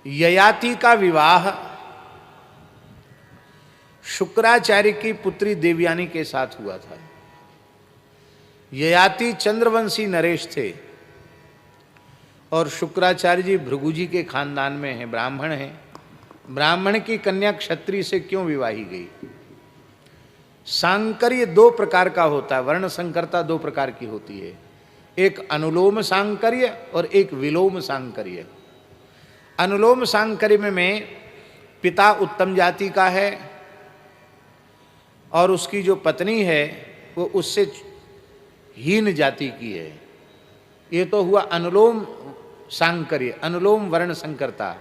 ययाति का विवाह शुक्राचार्य की पुत्री देवयानी के साथ हुआ था। ययाति चंद्रवंशी नरेश थे और शुक्राचार्य जी भृगु जी के खानदान में हैं, ब्राह्मण हैं। ब्राह्मण की कन्या क्षत्रिय से क्यों विवाही गई? सांकर्य दो प्रकार का होता है, वर्ण संकरता दो प्रकार की होती है, एक अनुलोम सांकर्य और एक विलोम सांकर्य। अनुलोम सांकर्य में पिता उत्तम जाति का है और उसकी जो पत्नी है वो उससे हीन जाति की है। ये तो हुआ अनुलोम सांकर्य, अनुलोम वर्ण संकरता।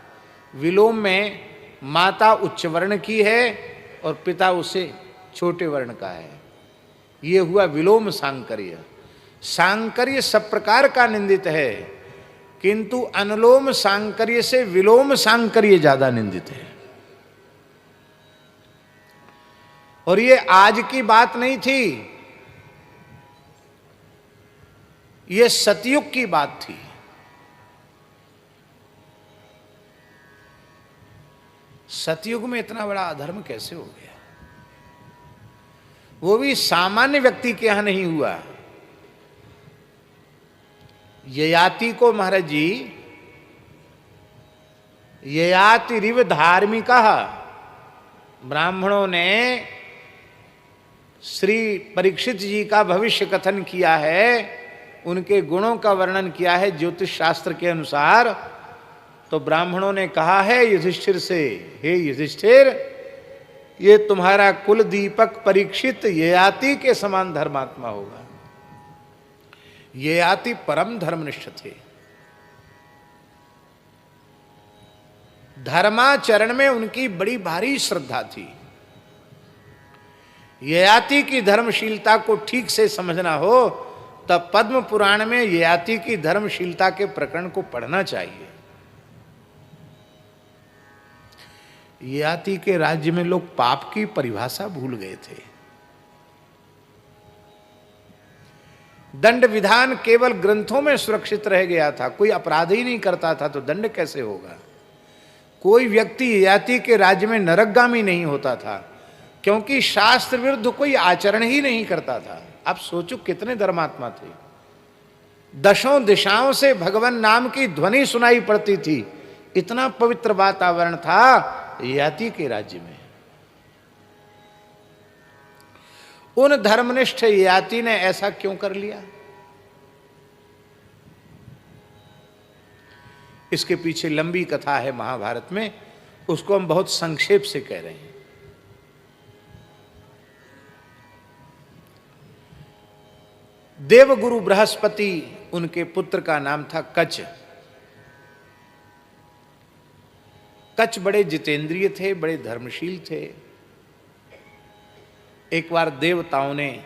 विलोम में माता उच्च वर्ण की है और पिता उससे छोटे वर्ण का है, ये हुआ विलोम सांकर्य। सांकर्य सब प्रकार का निंदित है, किंतु अनुलोम सांकर्य से विलोम सांकर्य ज्यादा निंदित है। और ये आज की बात नहीं थी, ये सतयुग की बात थी। सतयुग में इतना बड़ा अधर्म कैसे हो गया? वो भी सामान्य व्यक्ति के यहां नहीं हुआ। ययाति को महाराज जी ययाति रिव धार्मिका, ब्राह्मणों ने श्री परीक्षित जी का भविष्य कथन किया है, उनके गुणों का वर्णन किया है ज्योतिष शास्त्र के अनुसार। तो ब्राह्मणों ने कहा है युधिष्ठिर से, हे युधिष्ठिर, ये तुम्हारा कुल दीपक परीक्षित ययाति के समान धर्मात्मा होगा। ययाति परम धर्मनिष्ठ थे, धर्माचरण में उनकी बड़ी भारी श्रद्धा थी। ययाति की धर्मशीलता को ठीक से समझना हो तब पद्म पुराण में ययाति की धर्मशीलता के प्रकरण को पढ़ना चाहिए। ययाति के राज्य में लोग पाप की परिभाषा भूल गए थे। दंड विधान केवल ग्रंथों में सुरक्षित रह गया था, कोई अपराध ही नहीं करता था तो दंड कैसे होगा? कोई व्यक्ति ययाति के राज्य में नरकगामी नहीं होता था, क्योंकि शास्त्र विरुद्ध कोई आचरण ही नहीं करता था। आप सोचो कितने धर्मात्मा थे। दशों दिशाओं से भगवान नाम की ध्वनि सुनाई पड़ती थी, इतना पवित्र वातावरण था ययाति के राज्य में। उन धर्मनिष्ठ ययाति ने ऐसा क्यों कर लिया? इसके पीछे लंबी कथा है महाभारत में, उसको हम बहुत संक्षेप से कह रहे हैं। देवगुरु बृहस्पति, उनके पुत्र का नाम था कच। कच बड़े जितेंद्रिय थे, बड़े धर्मशील थे। एक बार देवताओं ने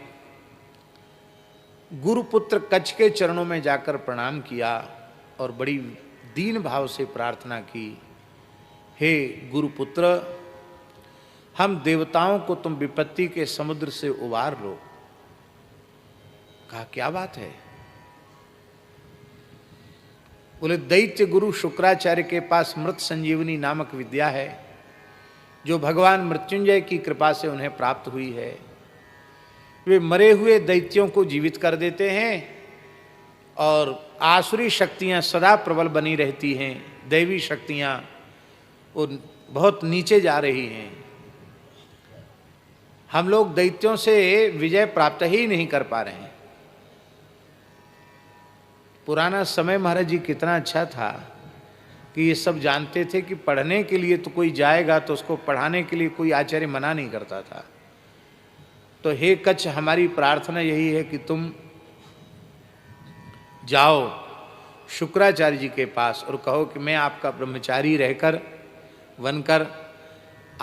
गुरुपुत्र कच के चरणों में जाकर प्रणाम किया और बड़ी दीन भाव से प्रार्थना की, हे गुरुपुत्र, हम देवताओं को तुम विपत्ति के समुद्र से उबार लो। कहा क्या बात है? बोले दैत्य गुरु शुक्राचार्य के पास मृत संजीवनी नामक विद्या है, जो भगवान मृत्युंजय की कृपा से उन्हें प्राप्त हुई है। वे मरे हुए दैत्यों को जीवित कर देते हैं और आसुरी शक्तियां सदा प्रबल बनी रहती हैं, दैवी शक्तियां वो बहुत नीचे जा रही हैं। हम लोग दैत्यों से विजय प्राप्त ही नहीं कर पा रहे हैं। पुराना समय महाराज जी कितना अच्छा था कि ये सब जानते थे कि पढ़ने के लिए तो कोई जाएगा तो उसको पढ़ाने के लिए कोई आचार्य मना नहीं करता था। तो हे कच्छ, हमारी प्रार्थना यही है कि तुम जाओ शुक्राचार्य जी के पास और कहो कि मैं आपका ब्रह्मचारी रहकर बनकर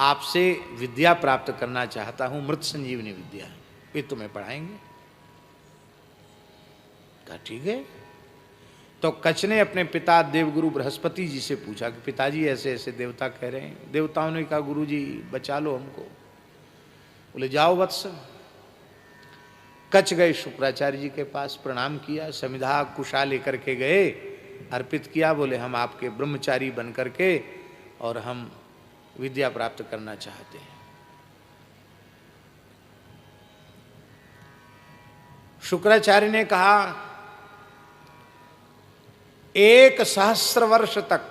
आपसे विद्या प्राप्त करना चाहता हूँ, मृत संजीवनी विद्या, ये तुम्हें पढ़ाएंगे। कहा ठीक है। तो कच्छ ने अपने पिता देवगुरु बृहस्पति जी से पूछा कि पिताजी ऐसे ऐसे देवता कह रहे हैं। देवताओं ने कहा गुरु जी बचा लो हमको। बोले जाओ वत्स। कच्छ गए शुक्राचार्य जी के पास, प्रणाम किया, समिधा कुशा लेकर के गए, अर्पित किया। बोले हम आपके ब्रह्मचारी बन करके और हम विद्या प्राप्त करना चाहते हैं। शुक्राचार्य ने कहा 1,000 वर्ष तक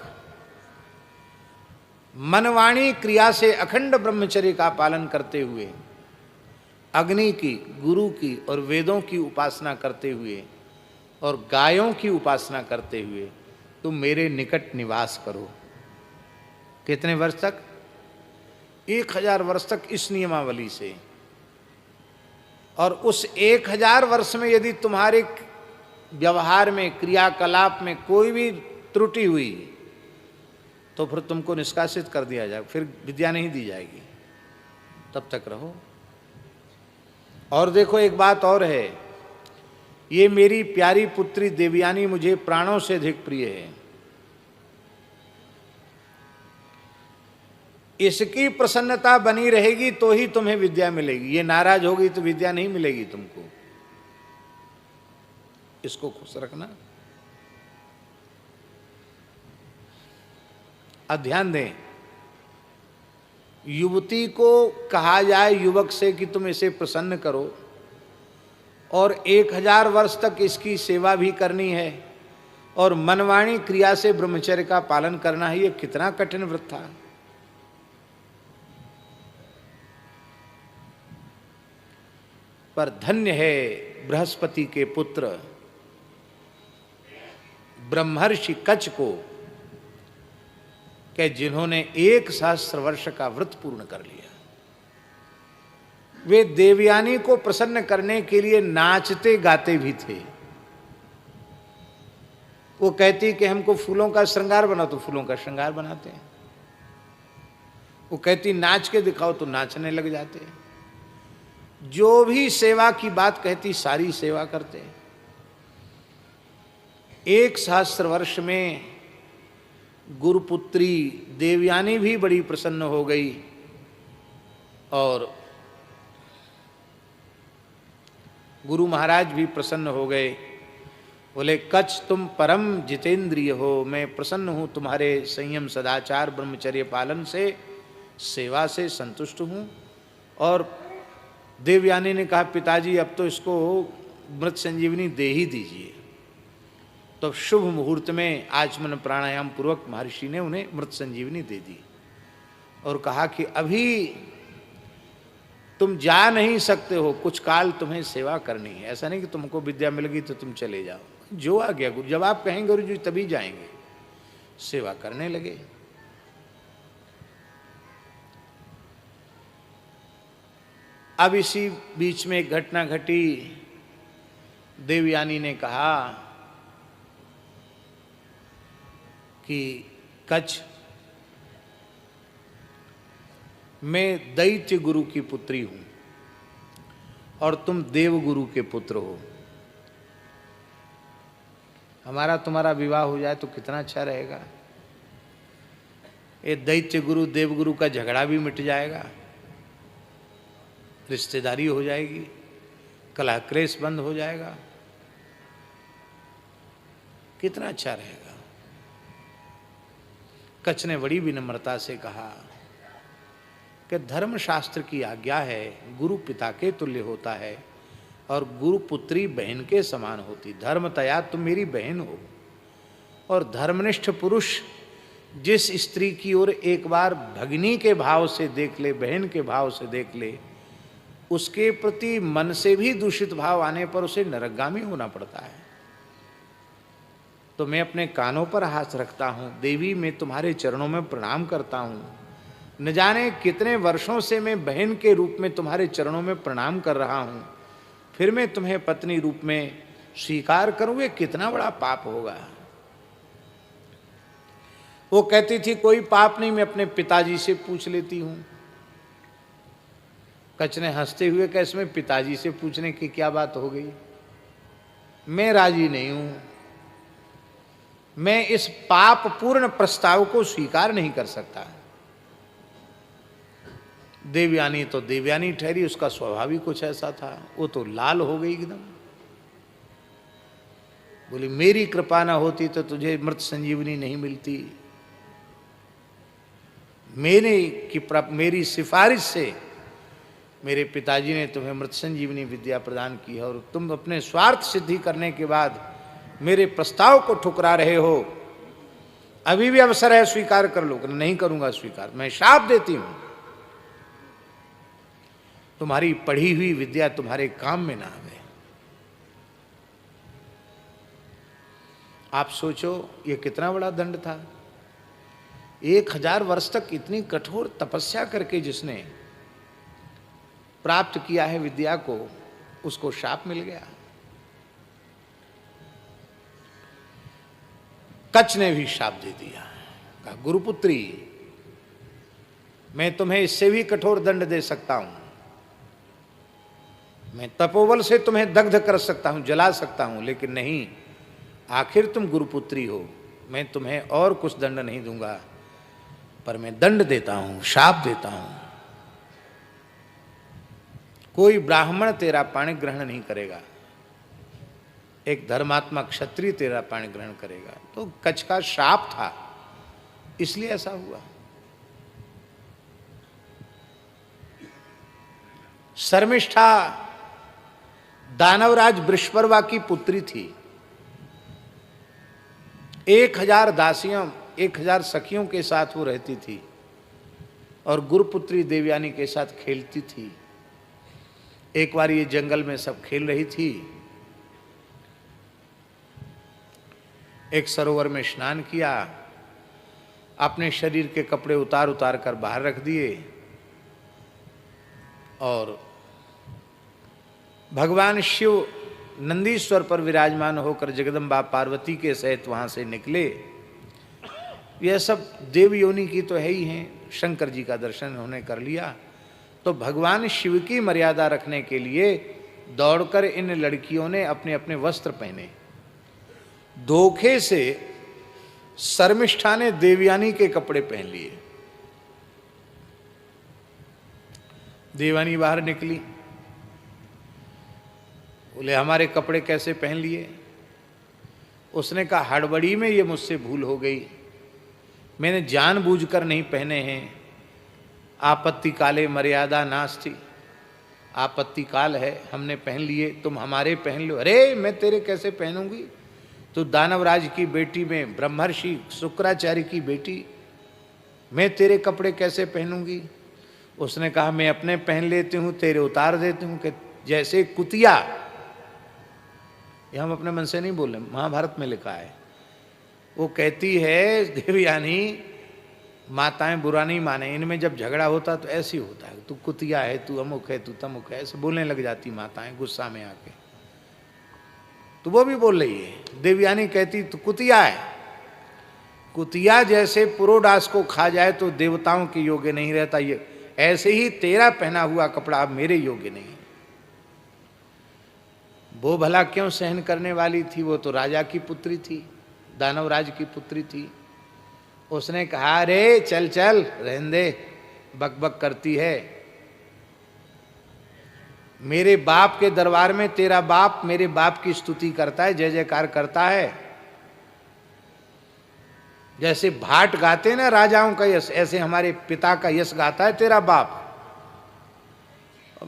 मनवाणी क्रिया से अखंड ब्रह्मचर्य का पालन करते हुए, अग्नि की, गुरु की और वेदों की उपासना करते हुए और गायों की उपासना करते हुए तुम मेरे निकट निवास करो। कितने वर्ष तक? 1,000 वर्ष तक इस नियमावली से। और उस 1,000 वर्ष में यदि तुम्हारे व्यवहार में, क्रियाकलाप में कोई भी त्रुटि हुई तो फिर तुमको निष्कासित कर दिया जाए, फिर विद्या नहीं दी जाएगी, तब तक रहो। और देखो एक बात और है, ये मेरी प्यारी पुत्री देवयानी मुझे प्राणों से अधिक प्रिय है। इसकी प्रसन्नता बनी रहेगी तो ही तुम्हें विद्या मिलेगी। ये नाराज होगी तो विद्या नहीं मिलेगी तुमको। इसको खुश रखना। अब ध्यान दें, युवती को कहा जाए युवक से कि तुम इसे प्रसन्न करो और 1,000 वर्ष तक इसकी सेवा भी करनी है और मनवाणी क्रिया से ब्रह्मचर्य का पालन करना है। ये कितना कठिन व्रत था। पर धन्य है बृहस्पति के पुत्र ब्रह्मर्षि कच्छ को कि जिन्होंने 1,000 वर्ष का व्रत पूर्ण कर लिया। वे देवयानी को प्रसन्न करने के लिए नाचते गाते भी थे। वो कहती कि हमको फूलों का श्रृंगार बनाओ तो फूलों का श्रृंगार बनाते हैं। वो कहती नाच के दिखाओ तो नाचने लग जाते हैं। जो भी सेवा की बात कहती सारी सेवा करते हैं। 1,000 वर्ष में गुरुपुत्री देवयानी भी बड़ी प्रसन्न हो गई और गुरु महाराज भी प्रसन्न हो गए। बोले कच्छ तुम परम जितेंद्रिय हो, मैं प्रसन्न हूँ तुम्हारे संयम सदाचार ब्रह्मचर्य पालन से, सेवा से संतुष्ट हूँ। और देवयानी ने कहा पिताजी अब तो इसको मृत संजीवनी दे ही दीजिए। तो शुभ मुहूर्त में आचमन प्राणायाम पूर्वक महर्षि ने उन्हें मृत संजीवनी दे दी और कहा कि अभी तुम जा नहीं सकते हो, कुछ काल तुम्हें सेवा करनी है। ऐसा नहीं कि तुमको विद्या मिल गई तो तुम चले जाओ। जो आ गया गुरु, जब आप कहेंगे गुरु जी तभी जाएंगे। सेवा करने लगे। अब इसी बीच में एक घटना घटी। देवयानी ने कहा कि कच्छ, मैं दैत्य गुरु की पुत्री हूं और तुम देव गुरु के पुत्र हो। हमारा तुम्हारा विवाह हो जाए तो कितना अच्छा रहेगा। ये दैत्य गुरु देव गुरु का झगड़ा भी मिट जाएगा, रिश्तेदारी हो जाएगी, कलह क्लेश बंद हो जाएगा, कितना अच्छा रहेगा। कच्छ ने बड़ी विनम्रता से कहा कि धर्मशास्त्र की आज्ञा है, गुरु पिता के तुल्य होता है और गुरु पुत्री बहन के समान होती। धर्मतया तुम मेरी बहन हो और धर्मनिष्ठ पुरुष जिस स्त्री की ओर एक बार भगिनी के भाव से देख ले, बहन के भाव से देख ले, उसके प्रति मन से भी दूषित भाव आने पर उसे नरकगामी होना पड़ता है। तो मैं अपने कानों पर हाथ रखता हूँ, देवी मैं तुम्हारे चरणों में प्रणाम करता हूँ। न जाने कितने वर्षों से मैं बहन के रूप में तुम्हारे चरणों में प्रणाम कर रहा हूँ, फिर मैं तुम्हें पत्नी रूप में स्वीकार करूँ, ये कितना बड़ा पाप होगा। वो कहती थी कोई पाप नहीं, मैं अपने पिताजी से पूछ लेती हूँ। कच्छ ने हंसते हुए कहा इसमें पिताजी से पूछने की क्या बात हो गई। मैं राजी नहीं हूं, मैं इस पाप पूर्ण प्रस्ताव को स्वीकार नहीं कर सकता। देवयानी तो देवयानी ठहरी, उसका स्वभाव ही कुछ ऐसा था। वो तो लाल हो गई एकदम। बोली मेरी कृपा ना होती तो तुझे मृत संजीवनी नहीं मिलती। मेरी सिफारिश से मेरे पिताजी ने तुम्हें मृत संजीवनी विद्या प्रदान की है, और तुम अपने स्वार्थ सिद्धि करने के बाद मेरे प्रस्ताव को ठुकरा रहे हो। अभी भी अवसर है, स्वीकार कर लो। नहीं करूंगा स्वीकार, मैं शाप देती हूं, तुम्हारी पढ़ी हुई विद्या तुम्हारे काम में ना आवे। आप सोचो ये कितना बड़ा दंड था। 1000 वर्ष तक इतनी कठोर तपस्या करके जिसने प्राप्त किया है विद्या को, उसको शाप मिल गया। कच्छ ने भी शाप दे दिया, कहा गुरुपुत्री मैं तुम्हें इससे भी कठोर दंड दे सकता हूं, मैं तपोबल से तुम्हें दग्ध कर सकता हूं, जला सकता हूं, लेकिन नहीं, आखिर तुम गुरुपुत्री हो, मैं तुम्हें और कुछ दंड नहीं दूंगा, पर मैं दंड देता हूं, शाप देता हूं। कोई ब्राह्मण तेरा पाणी ग्रहण नहीं करेगा, एक धर्मात्मा क्षत्रिय तेरा पाणी ग्रहण करेगा। तो कच्छ का शाप था, इसलिए ऐसा हुआ। शर्मिष्ठा दानवराज वृषपर्वा की पुत्री थी। 1000 दासियों 1000 सखियों के साथ वो रहती थी और गुरुपुत्री देवयानी के साथ खेलती थी। एक बार ये जंगल में सब खेल रही थी, एक सरोवर में स्नान किया, अपने शरीर के कपड़े उतार उतार कर बाहर रख दिए और भगवान शिव नंदीश्वर पर विराजमान होकर जगदम्बा पार्वती के सहित वहां से निकले। यह सब देव योनि की तो है ही हैं, शंकर जी का दर्शन उन्होंने कर लिया। तो भगवान शिव की मर्यादा रखने के लिए दौड़कर इन लड़कियों ने अपने अपने वस्त्र पहने। धोखे से शर्मिष्ठा ने देवयानी के कपड़े पहन लिए। देवयानी बाहर निकली, बोले हमारे कपड़े कैसे पहन लिए? उसने कहा हड़बड़ी में ये मुझसे भूल हो गई, मैंने जानबूझकर नहीं पहने हैं। आपत्ति काले मर्यादा नास्ति, आपत्ति काल है, हमने पहन लिए, तुम हमारे पहन लो। अरे मैं तेरे कैसे पहनूंगी? तू दानवराज की बेटी में ब्रह्मर्षि शुक्राचार्य की बेटी, मैं तेरे कपड़े कैसे पहनूंगी? उसने कहा मैं अपने पहन लेती हूँ, तेरे उतार देती हूँ। कि जैसे कुतिया, ये हम अपने मन से नहीं बोल रहे, महाभारत में लिखा है। वो कहती है देवयानी, माताएं बुरा नहीं माने, इनमें जब झगड़ा होता तो ऐसे ही होता है, तू कुतिया है, तू अमुक है, तू तमुक है, ऐसे बोलने लग जाती माताएं गुस्सा में आके। तो वो भी बोल रही है, देवयानी कहती तू कुतिया है। कुतिया जैसे पुरोडास को खा जाए तो देवताओं के योग्य नहीं रहता, ये ऐसे ही तेरा पहना हुआ कपड़ा अब मेरे योग्य नहीं। वो भला क्यों सहन करने वाली थी? वो तो राजा की पुत्री थी, दानवराज की पुत्री थी। उसने कहा अरे चल चल रहने दे, बक बक करती है। मेरे बाप के दरबार में तेरा बाप मेरे बाप की स्तुति करता है, जय जयकार करता है। जैसे भाट गाते ना राजाओं का यश, ऐसे हमारे पिता का यश गाता है तेरा बाप।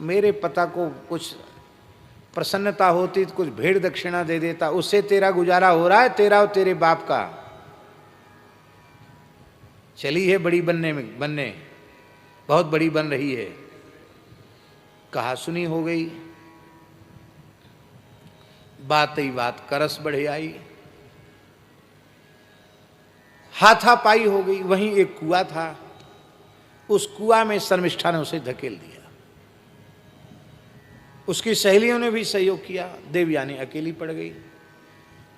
मेरे पिता को कुछ प्रसन्नता होती तो कुछ भेड़ दक्षिणा दे देता, उससे तेरा गुजारा हो रहा है, तेरा और तेरे बाप का। चली है बड़ी बनने बहुत बड़ी बन रही है। कहा सुनी हो गई, बात ही बात करस बढ़े आई, हाथापाई हो गई। वहीं एक कुआं था, उस कुआं में शर्मिष्ठा ने उसे धकेल दिया। उसकी सहेलियों ने भी सहयोग किया, देवयानी अकेली पड़ गई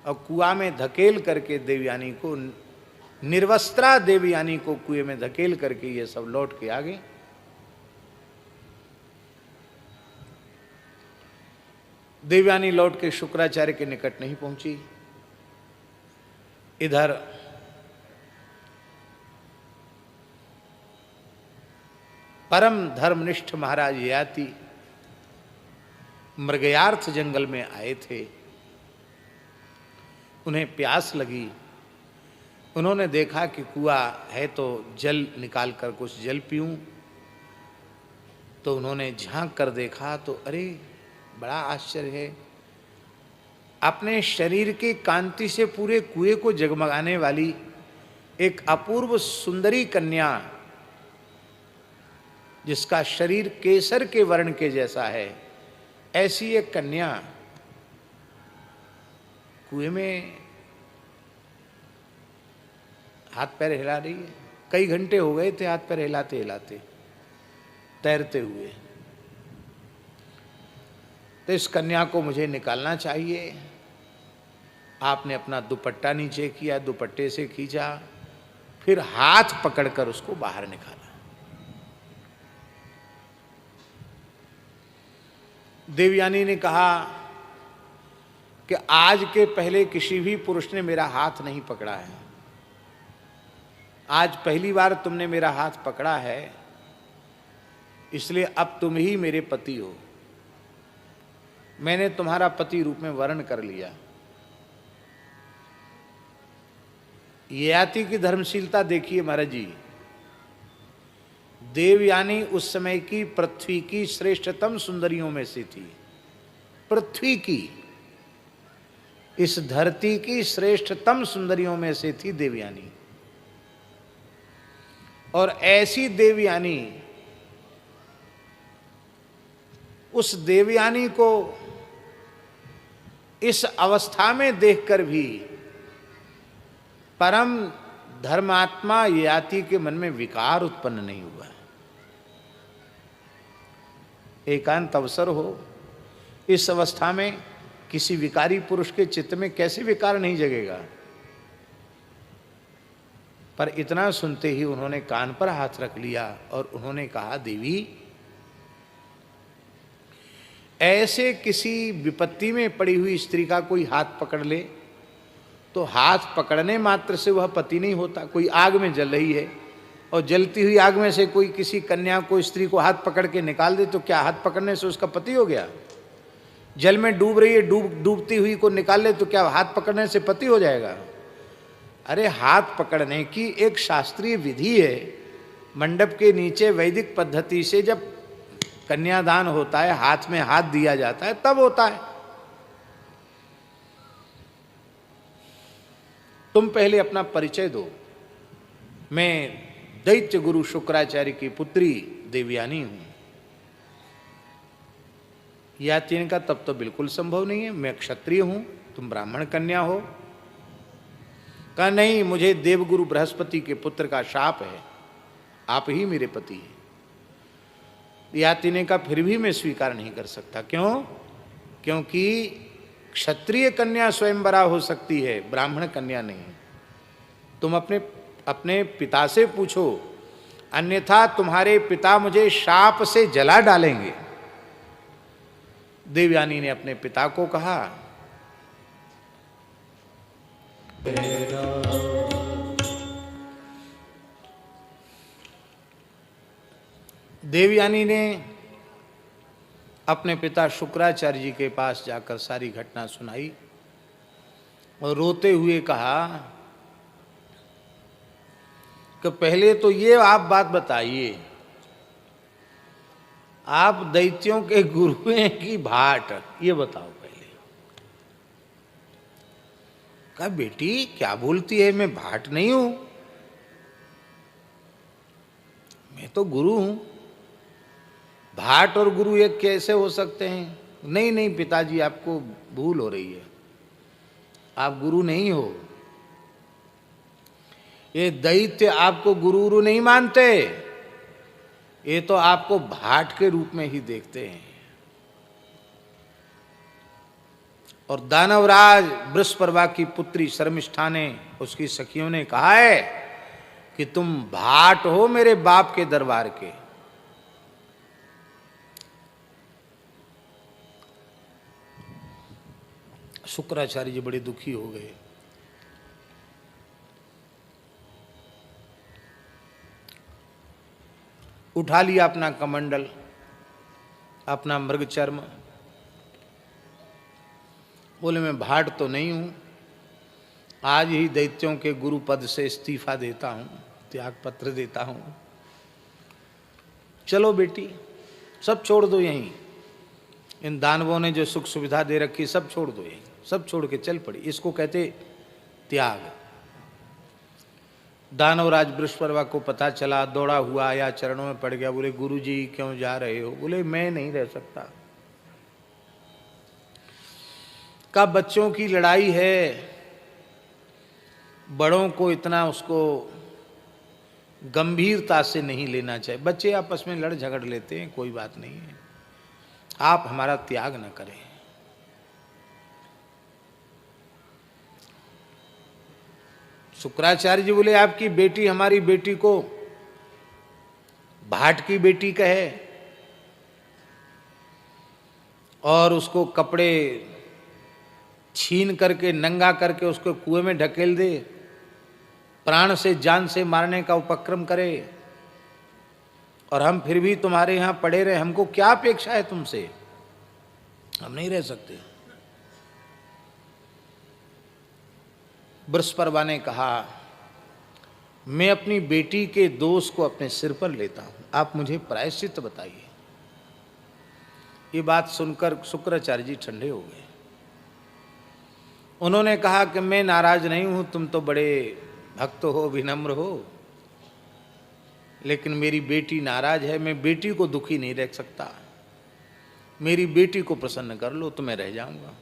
और कुआं में धकेल करके देवयानी को, निर्वस्त्रा देवयानी को कुएं में धकेल करके ये सब लौट के आ गए। देवयानी लौट के शुक्राचार्य के निकट नहीं पहुंची। इधर परम धर्मनिष्ठ महाराज ययाति मृगयार्थ जंगल में आए थे। उन्हें प्यास लगी, उन्होंने देखा कि कुआं है तो जल निकाल कर कुछ जल पीऊं। तो उन्होंने झांक कर देखा तो अरे बड़ा आश्चर्य है, अपने शरीर की कांति से पूरे कुएं को जगमगाने वाली एक अपूर्व सुंदरी कन्या, जिसका शरीर केसर के वर्ण के जैसा है, ऐसी एक कन्या कुएं में हाथ पैर हिला रही है। कई घंटे हो गए थे हाथ पैर हिलाते हिलाते, तैरते हुए। तो इस कन्या को मुझे निकालना चाहिए। आपने अपना दुपट्टा नीचे किया, दुपट्टे से खींचा, फिर हाथ पकड़कर उसको बाहर निकाला। देवयानी ने कहा कि आज के पहले किसी भी पुरुष ने मेरा हाथ नहीं पकड़ा है, आज पहली बार तुमने मेरा हाथ पकड़ा है, इसलिए अब तुम ही मेरे पति हो। मैंने तुम्हारा पति रूप में वर्ण कर लिया। ययाति की धर्मशीलता देखिए महाराज जी। देवयानी उस समय की पृथ्वी की श्रेष्ठतम सुंदरियों में से थी। पृथ्वी की, इस धरती की श्रेष्ठतम सुंदरियों में से थी देवयानी। और ऐसी देवयानी, उस देवयानी को इस अवस्था में देखकर भी परम धर्मात्मा ययाति के मन में विकार उत्पन्न नहीं हुआ। एकांत अवसर हो, इस अवस्था में किसी विकारी पुरुष के चित्त में कैसे विकार नहीं जगेगा। पर इतना सुनते ही उन्होंने कान पर हाथ रख लिया और उन्होंने कहा, देवी, ऐसे किसी विपत्ति में पड़ी हुई स्त्री का कोई हाथ पकड़ ले तो हाथ पकड़ने मात्र से वह पति नहीं होता। कोई आग में जल रही है और जलती हुई आग में से कोई किसी कन्या को, स्त्री को हाथ पकड़ के निकाल दे तो क्या हाथ पकड़ने से उसका पति हो गया? जल में डूब रही है, डूबती हुई को निकाल ले तो क्या हाथ पकड़ने से पति हो जाएगा? अरे हाथ पकड़ने की एक शास्त्रीय विधि है। मंडप के नीचे वैदिक पद्धति से जब कन्यादान होता है, हाथ में हाथ दिया जाता है, तब होता है। तुम पहले अपना परिचय दो। मैं दैत्य गुरु शुक्राचार्य की पुत्री देवयानी हूं। ययाति ने कहा, तब तो बिल्कुल संभव नहीं है, मैं क्षत्रिय हूं, तुम ब्राह्मण कन्या हो। कहा, नहीं, मुझे देवगुरु बृहस्पति के पुत्र का शाप है, आप ही मेरे पति हैं। ययाति ने कहा, फिर भी मैं स्वीकार नहीं कर सकता। क्यों? क्योंकि क्षत्रिय कन्या स्वयंवरा हो सकती है, ब्राह्मण कन्या नहीं। तुम अपने पिता से पूछो, अन्यथा तुम्हारे पिता मुझे शाप से जला डालेंगे। देवयानी ने अपने पिता को कहा। देवयानी ने अपने पिता शुक्राचार्य जी के पास जाकर सारी घटना सुनाई और रोते हुए कहा कि पहले तो ये आप बात बताइए, आप दैत्यों के गुरु हैं कि भाट, ये बताओ पहले। कहा, बेटी क्या बोलती है, मैं भाट नहीं हूं, मैं तो गुरु हूं। भाट और गुरु एक कैसे हो सकते हैं? नहीं नहीं पिताजी, आपको भूल हो रही है, आप गुरु नहीं हो। ये दैत्य आपको गुरु नहीं मानते, ये तो आपको भाट के रूप में ही देखते हैं। और दानवराज बृहस्पति की पुत्री शर्मिष्ठा ने, उसकी सखियों ने कहा है कि तुम भाट हो मेरे बाप के दरबार के। शुक्राचार्य जी बड़े दुखी हो गए। उठा लिया अपना कमंडल, अपना मृगचर्म, बोले मैं भाट तो नहीं हूं, आज ही दैत्यों के गुरु पद से इस्तीफा देता हूँ, त्याग पत्र देता हूँ। चलो बेटी, सब छोड़ दो यहीं, इन दानवों ने जो सुख सुविधा दे रखी सब छोड़ दो यहीं, सब छोड़ के चल पड़ी। इसको कहते त्याग। दानवराज बृहस्पति को पता चला, दौड़ा हुआ आया, चरणों में पड़ गया। बोले गुरुजी क्यों जा रहे हो? बोले मैं नहीं रह सकता। का बच्चों की लड़ाई है, बड़ों को इतना उसको गंभीरता से नहीं लेना चाहिए। बच्चे आपस में लड़ झगड़ लेते हैं, कोई बात नहीं है, आप हमारा त्याग न करें। शुक्राचार्य जी बोले आपकी बेटी हमारी बेटी को भाट की बेटी कहे और उसको कपड़े छीन करके नंगा करके उसको कुएं में ढकेल दे, प्राण से जान से मारने का उपक्रम करे, और हम फिर भी तुम्हारे यहां पड़े रहे। हमको क्या अपेक्षा है तुमसे? हम नहीं रह सकते। बृहस्पति ने कहा मैं अपनी बेटी के दोष को अपने सिर पर लेता हूं, आप मुझे प्रायश्चित बताइए। ये बात सुनकर शुक्राचार्य जी ठंडे हो गए। उन्होंने कहा कि मैं नाराज नहीं हूं, तुम तो बड़े भक्त हो, विनम्र हो, लेकिन मेरी बेटी नाराज है, मैं बेटी को दुखी नहीं रख सकता। मेरी बेटी को प्रसन्न कर लो तो मैं रह जाऊंगा।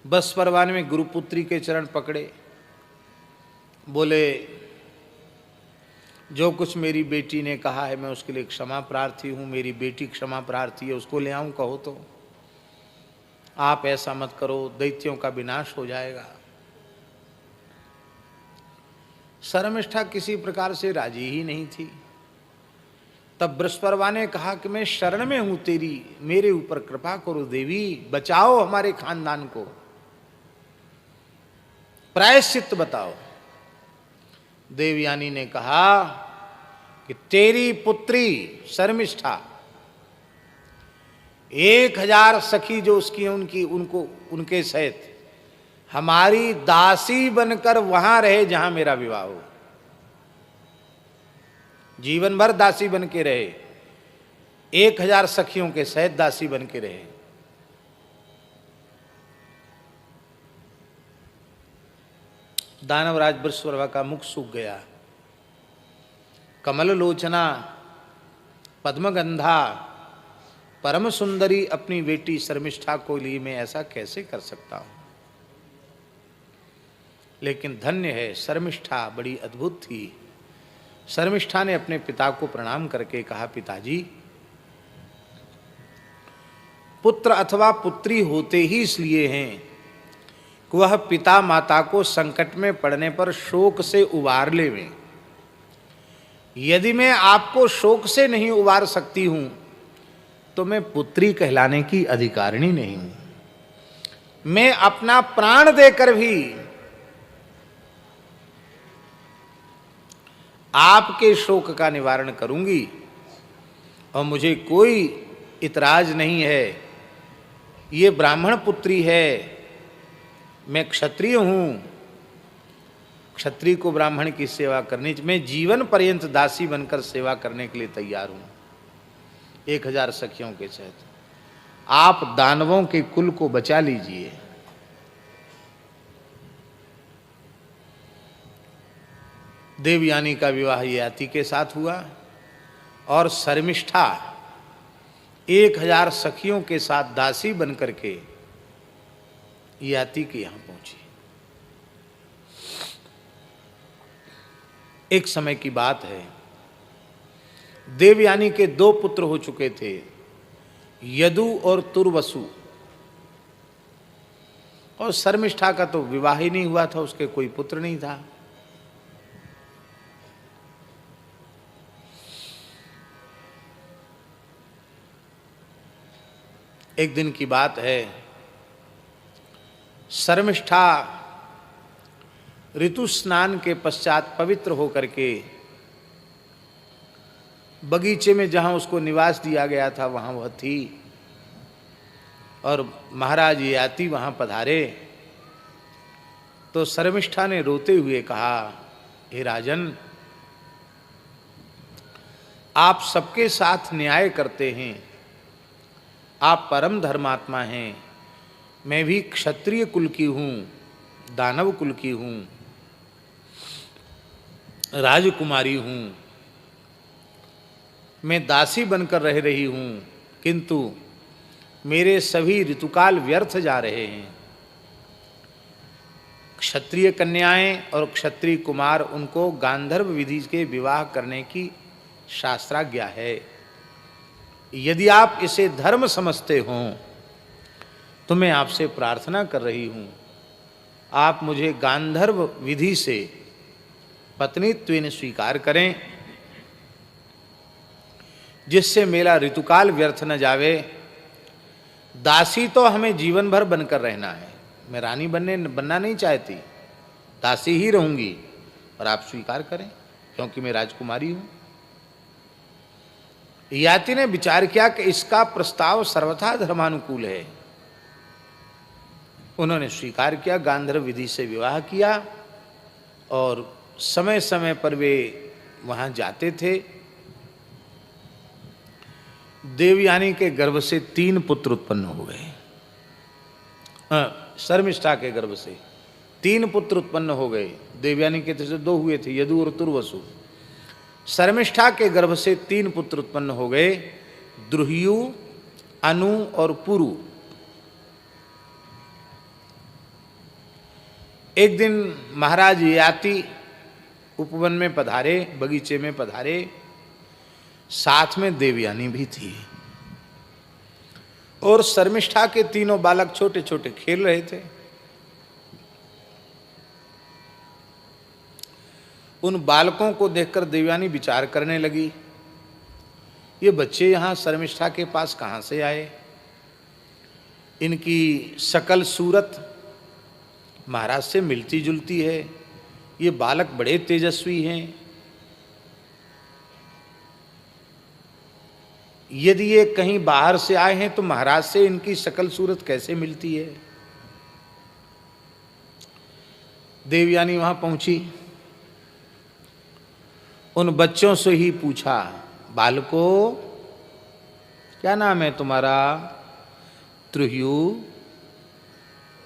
बस परवान में गुरुपुत्री के चरण पकड़े, बोले जो कुछ मेरी बेटी ने कहा है मैं उसके लिए क्षमा प्रार्थी हूँ, मेरी बेटी क्षमा प्रार्थी है, उसको ले आऊँ कहो तो। आप ऐसा मत करो, दैत्यों का विनाश हो जाएगा। शर्मिष्ठा किसी प्रकार से राजी ही नहीं थी। तब बृहस्पति ने कहा कि मैं शरण में हूं तेरी, मेरे ऊपर कृपा करो देवी, बचाओ हमारे खानदान को, प्रायश्चित बताओ। देवयानी ने कहा कि तेरी पुत्री शर्मिष्ठा 1000 सखी जो उसकी उनकी उनको उनके सहित हमारी दासी बनकर वहां रहे जहां मेरा विवाह हो, जीवन भर दासी बन के रहे, 1000 सखियों के सहित दासी बन के रहे। दानवराज बृहस्पति का मुख सूख गया। कमल लोचना पद्मगंधा परम सुंदरी अपनी बेटी शर्मिष्ठा को लिए मैं ऐसा कैसे कर सकता हूं? लेकिन धन्य है, शर्मिष्ठा बड़ी अद्भुत थी। शर्मिष्ठा ने अपने पिता को प्रणाम करके कहा, पिताजी, पुत्र अथवा पुत्री होते ही इसलिए हैं कि वह पिता माता को संकट में पड़ने पर शोक से उबार लेवें। यदि मैं आपको शोक से नहीं उबार सकती हूं तो मैं पुत्री कहलाने की अधिकारिणी नहीं हूं। मैं अपना प्राण देकर भी आपके शोक का निवारण करूंगी, और मुझे कोई इतराज नहीं है। ये ब्राह्मण पुत्री है, मैं क्षत्रिय हूं, क्षत्रिय को ब्राह्मण की सेवा करनी, मैं जीवन पर्यंत दासी बनकर सेवा करने के लिए तैयार हूं। 1000 सखियों के सहित आप दानवों के कुल को बचा लीजिए। देवयानी का विवाह याति के साथ हुआ और शर्मिष्ठा 1000 सखियों के साथ दासी बनकर के याति के यहां पहुंची। एक समय की बात है, देवयानी के 2 पुत्र हो चुके थे, यदु और तुर्वसु, और शर्मिष्ठा का तो विवाह ही नहीं हुआ था, उसके कोई पुत्र नहीं था। एक दिन की बात है, शर्मिष्ठा ऋतु स्नान के पश्चात पवित्र होकर के बगीचे में जहां उसको निवास दिया गया था वहां वह थी, और महाराज याति वहां पधारे तो शर्मिष्ठा ने रोते हुए कहा, हे राजन, आप सबके साथ न्याय करते हैं, आप परम धर्मात्मा हैं, मैं भी क्षत्रिय कुल की हूँ, दानव कुल की हूँ, राजकुमारी हूँ, मैं दासी बनकर रह रही हूँ, किंतु मेरे सभी ऋतुकाल व्यर्थ जा रहे हैं। क्षत्रिय कन्याएं और क्षत्रिय कुमार, उनको गांधर्व विधि के विवाह करने की शास्त्राज्ञा है। यदि आप इसे धर्म समझते हो तो मैं आपसे प्रार्थना कर रही हूँ, आप मुझे गांधर्व विधि से पत्नीत्वेन स्वीकार करें, जिससे मेरा ऋतुकाल व्यर्थ न जावे। दासी तो हमें जीवन भर बनकर रहना है, मैं रानी बनना नहीं चाहती, दासी ही रहूंगी, और आप स्वीकार करें क्योंकि मैं राजकुमारी हूं। याति ने विचार किया कि इसका प्रस्ताव सर्वथा धर्मानुकूल है। उन्होंने स्वीकार किया, गांधर्व विधि से विवाह किया, और समय समय पर वे वहां जाते थे। देवयानी के गर्भ से 3 पुत्र उत्पन्न हो गए। शर्मिष्ठा के गर्भ से 3 पुत्र उत्पन्न हो गए। देवयानी के से 2 हुए थे, यदु और तुर्वसु। शर्मिष्ठा के गर्भ से 3 पुत्र उत्पन्न हो गए, द्रुह्यु, अनु और पुरु। एक दिन महाराज याति उपवन में पधारे, बगीचे में पधारे, साथ में देवयानी भी थी, और शर्मिष्ठा के 3 बालक छोटे छोटे खेल रहे थे। उन बालकों को देखकर देवयानी विचार करने लगी, ये बच्चे यहाँ शर्मिष्ठा के पास कहाँ से आए? इनकी शकल सूरत महाराज से मिलती जुलती है, ये बालक बड़े तेजस्वी हैं, यदि ये कहीं बाहर से आए हैं तो महाराज से इनकी शकल सूरत कैसे मिलती है? देवयानी वहां पहुंची, उन बच्चों से ही पूछा, बालकों क्या नाम है तुम्हारा? त्रुह्यु,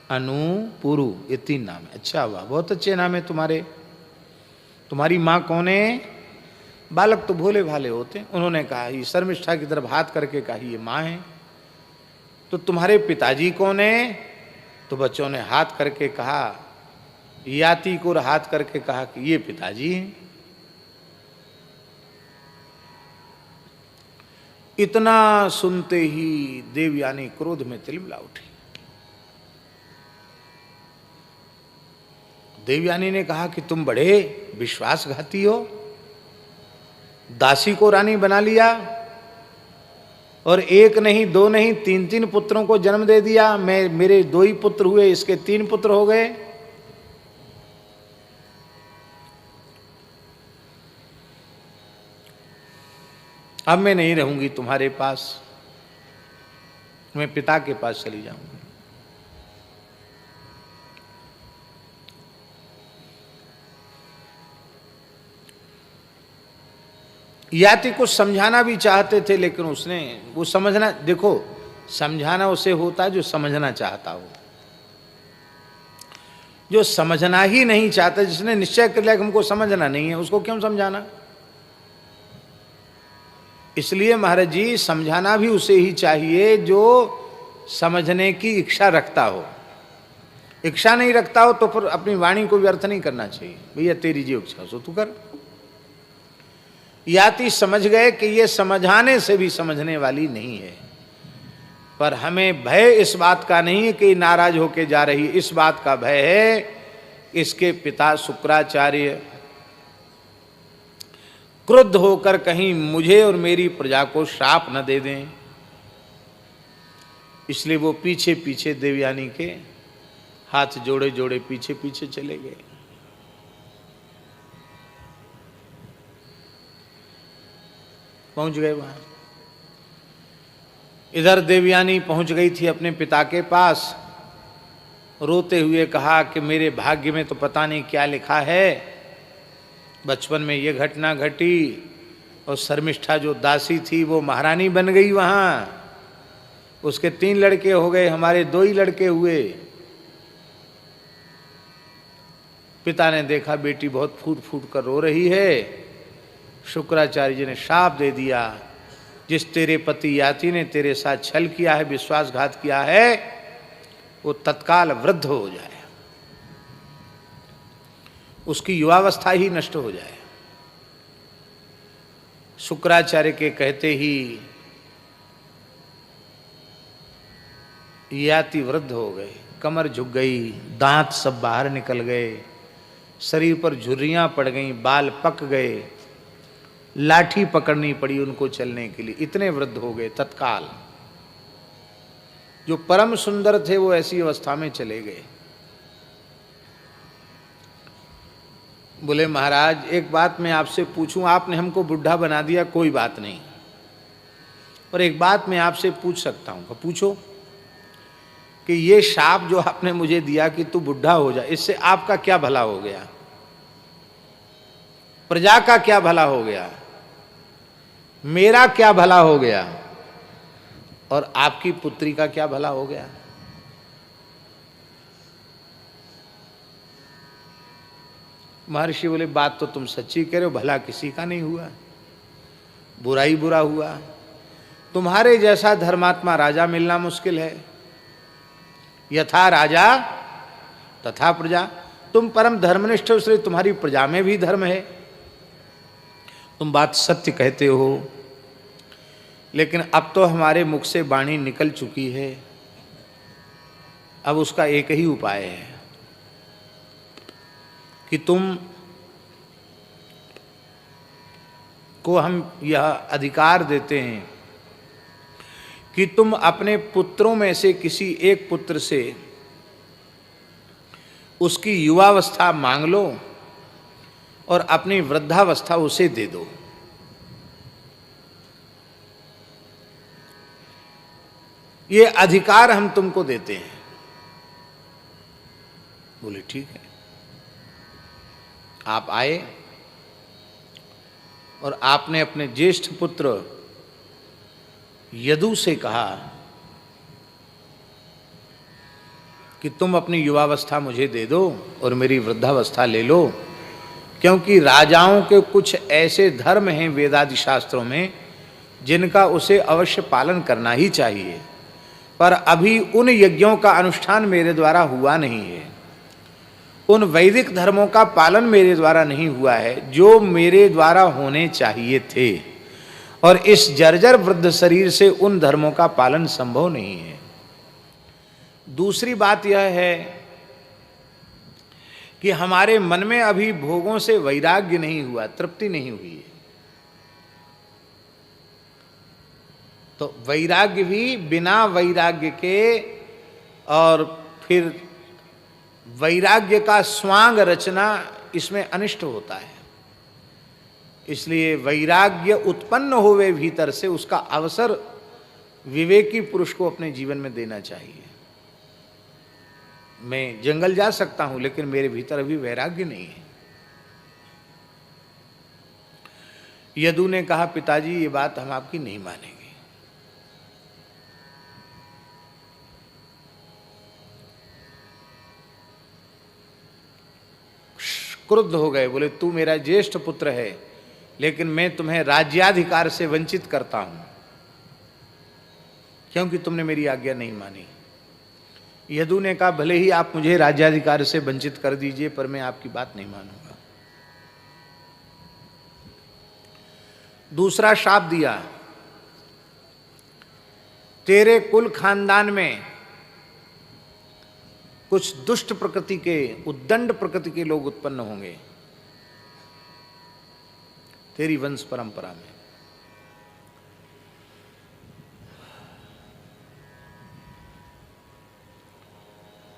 अनु, पुरु, ये 3 नाम है। अच्छा हुआ, बहुत अच्छे नाम है तुम्हारे। तुम्हारी माँ कौन है? बालक तो भोले भाले होते हैं। उन्होंने कहा, ये शर्मिष्ठा की तरफ हाथ करके कहा, ये माँ है। तो तुम्हारे पिताजी कौन है? तो बच्चों ने हाथ करके कहा, याति को हाथ करके कहा कि ये पिताजी हैं। इतना सुनते ही देवयानी क्रोध में तिलमिला उठी। देवयानी ने कहा कि तुम बड़े विश्वासघाती हो, दासी को रानी बना लिया, और 1 नहीं 2 नहीं 3 पुत्रों को जन्म दे दिया। मेरे 2 ही पुत्र हुए, इसके 3 पुत्र हो गए। अब मैं नहीं रहूंगी तुम्हारे पास, मैं पिता के पास चली जाऊंगी। याति को समझाना भी चाहते थे, लेकिन उसने वो समझना, देखो समझाना उसे होता है जो समझना चाहता हो। जो समझना ही नहीं चाहता, जिसने निश्चय कर लिया कि हमको समझना नहीं है, उसको क्यों समझाना? इसलिए महाराज जी, समझाना भी उसे ही चाहिए जो समझने की इच्छा रखता हो। इच्छा नहीं रखता हो तो फिर अपनी वाणी को व्यर्थ नहीं करना चाहिए। भैया तेरी जो इच्छा सो तू कर। याति समझ गए कि ये समझाने से भी समझने वाली नहीं है, पर हमें भय इस बात का नहीं है कि नाराज होके जा रही, इस बात का भय है इसके पिता शुक्राचार्य क्रुद्ध होकर कहीं मुझे और मेरी प्रजा को श्राप न दे दें। इसलिए वो पीछे पीछे देवयानी के हाथ जोड़े जोड़े पीछे पीछे चले गए। पहुंच गए वहां। इधर देवयानी पहुंच गई थी अपने पिता के पास, रोते हुए कहा कि मेरे भाग्य में तो पता नहीं क्या लिखा है, बचपन में ये घटना घटी और शर्मिष्ठा जो दासी थी वो महारानी बन गई वहाँ, उसके 3 लड़के हो गए, हमारे 2 ही लड़के हुए। पिता ने देखा बेटी बहुत फूट फूट कर रो रही है। शुक्राचार्य जी ने शाप दे दिया, जिस तेरे पति याति ने तेरे साथ छल किया है, विश्वासघात किया है, वो तत्काल वृद्ध हो जाए, उसकी युवावस्था ही नष्ट हो जाए। शुक्राचार्य के कहते ही याति वृद्ध हो गए, कमर झुक गई, दांत सब बाहर निकल गए, शरीर पर झुर्रियां पड़ गईं, बाल पक गए, लाठी पकड़नी पड़ी उनको चलने के लिए, इतने वृद्ध हो गए तत्काल। जो परम सुंदर थे वो ऐसी अवस्था में चले गए। बोले महाराज एक बात मैं आपसे पूछूं, आपने हमको बुढ़ा बना दिया, कोई बात नहीं, और एक बात मैं आपसे पूछ सकता हूं। पूछो। कि ये शाप जो आपने मुझे दिया कि तू बुढ़ा हो जा, इससे आपका क्या भला हो गया, प्रजा का क्या भला हो गया, मेरा क्या भला हो गया, और आपकी पुत्री का क्या भला हो गया। महर्षि बोले बात तो तुम सच्ची कह रहे हो, भला किसी का नहीं हुआ, बुरा ही बुरा हुआ। तुम्हारे जैसा धर्मात्मा राजा मिलना मुश्किल है। यथा राजा तथा प्रजा, तुम परम धर्मनिष्ठ हो, इसलिए तुम्हारी प्रजा में भी धर्म है, तुम बात सत्य कहते हो। लेकिन अब तो हमारे मुख से वाणी निकल चुकी है, अब उसका एक ही उपाय है कि तुम को हम यह अधिकार देते हैं कि तुम अपने पुत्रों में से किसी एक पुत्र से उसकी युवावस्था मांग लो और अपनी वृद्धावस्था उसे दे दो। ये अधिकार हम तुमको देते हैं। बोले ठीक है। आप आए और आपने अपने ज्येष्ठ पुत्र यदु से कहा कि तुम अपनी युवावस्था मुझे दे दो और मेरी वृद्धावस्था ले लो, क्योंकि राजाओं के कुछ ऐसे धर्म हैं वेदादि शास्त्रों में जिनका उसे अवश्य पालन करना ही चाहिए, पर अभी उन यज्ञों का अनुष्ठान मेरे द्वारा हुआ नहीं है, उन वैदिक धर्मों का पालन मेरे द्वारा नहीं हुआ है जो मेरे द्वारा होने चाहिए थे, और इस जर्जर वृद्ध शरीर से उन धर्मों का पालन संभव नहीं है। दूसरी बात यह है कि हमारे मन में अभी भोगों से वैराग्य नहीं हुआ, तृप्ति नहीं हुई है। तो वैराग्य भी बिना वैराग्य के, और फिर वैराग्य का स्वांग रचना, इसमें अनिष्ट होता है। इसलिए वैराग्य उत्पन्न होवे भीतर से, उसका अवसर विवेकी पुरुष को अपने जीवन में देना चाहिए। मैं जंगल जा सकता हूं लेकिन मेरे भीतर अभी वैराग्य नहीं है। यदु ने कहा पिताजी ये बात हम आपकी नहीं मानेंगे। क्रुद्ध हो गए, बोले तू मेरा ज्येष्ठ पुत्र है लेकिन मैं तुम्हें राज्याधिकार से वंचित करता हूं क्योंकि तुमने मेरी आज्ञा नहीं मानी। यदु ने कहा भले ही आप मुझे राज्याधिकार से वंचित कर दीजिए पर मैं आपकी बात नहीं मानूंगा। दूसरा शाप दिया, तेरे कुल खानदान में कुछ दुष्ट प्रकृति के, उद्दंड प्रकृति के लोग उत्पन्न होंगे तेरी वंश परंपरा में।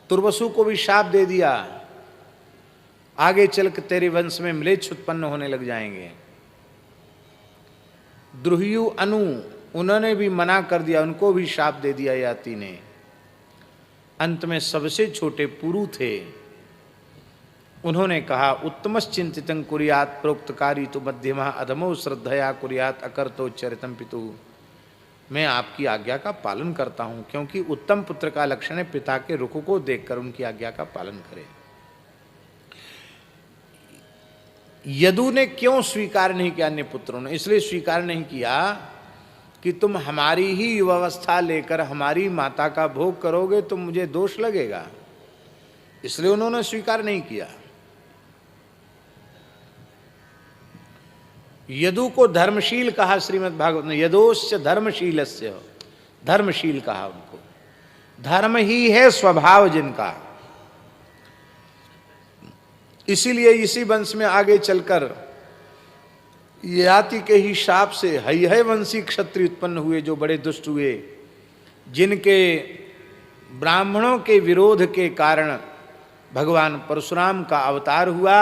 तुर्वसु को भी शाप दे दिया, आगे चल के तेरे वंश में म्लेच्छ उत्पन्न होने लग जाएंगे। द्रुह्यु अनु, उन्होंने भी मना कर दिया, उनको भी शाप दे दिया याति ने अंत में सबसे छोटे पुरु थे, उन्होंने कहा उत्तमश्चिंतितं कुर्यात् प्रोक्तकारी तो मध्यमः अधमो श्रद्धया कुर्यात् अकर्तो चरितं पितु। मैं आपकी आज्ञा का पालन करता हूं, क्योंकि उत्तम पुत्र का लक्षण है पिता के रुख को देखकर उनकी आज्ञा का पालन करे। यदु ने क्यों स्वीकार नहीं किया अन्य पुत्रों ने? इसलिए स्वीकार नहीं किया कि तुम हमारी ही युवावस्था लेकर हमारी माता का भोग करोगे तो मुझे दोष लगेगा, इसलिए उन्होंने स्वीकार नहीं किया। यदु को धर्मशील कहा श्रीमद् भागवत ने, यदोश्च धर्मशीलस्य, धर्मशील कहा उनको। धर्म ही है स्वभाव जिनका, इसीलिए इसी वंश में आगे चलकर ययाति के ही शाप से हय वंशी क्षत्रिय उत्पन्न हुए, जो बड़े दुष्ट हुए, जिनके ब्राह्मणों के विरोध के कारण भगवान परशुराम का अवतार हुआ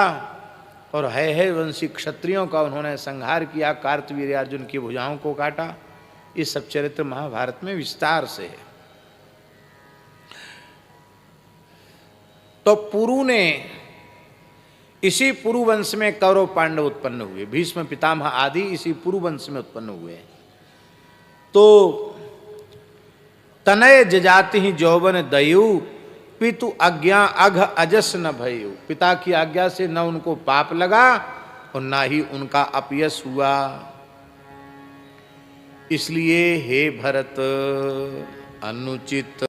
और हय वंशी क्षत्रियों का उन्होंने संहार किया, कार्तवीर्य अर्जुन की भुजाओं को काटा। ये सब चरित्र महाभारत में विस्तार से है। तो पुरु ने, इसी पुरु वंश में कौरव पांडव उत्पन्न हुए, भीष्म पितामह आदि इसी पुरु वंश में उत्पन्न हुए। तो तनय जजाति ही जौवन दयु पितु आज्ञा अघ अजस न भयु। पिता की आज्ञा से न उनको पाप लगा और ना ही उनका अपयश हुआ। इसलिए हे भरत अनुचित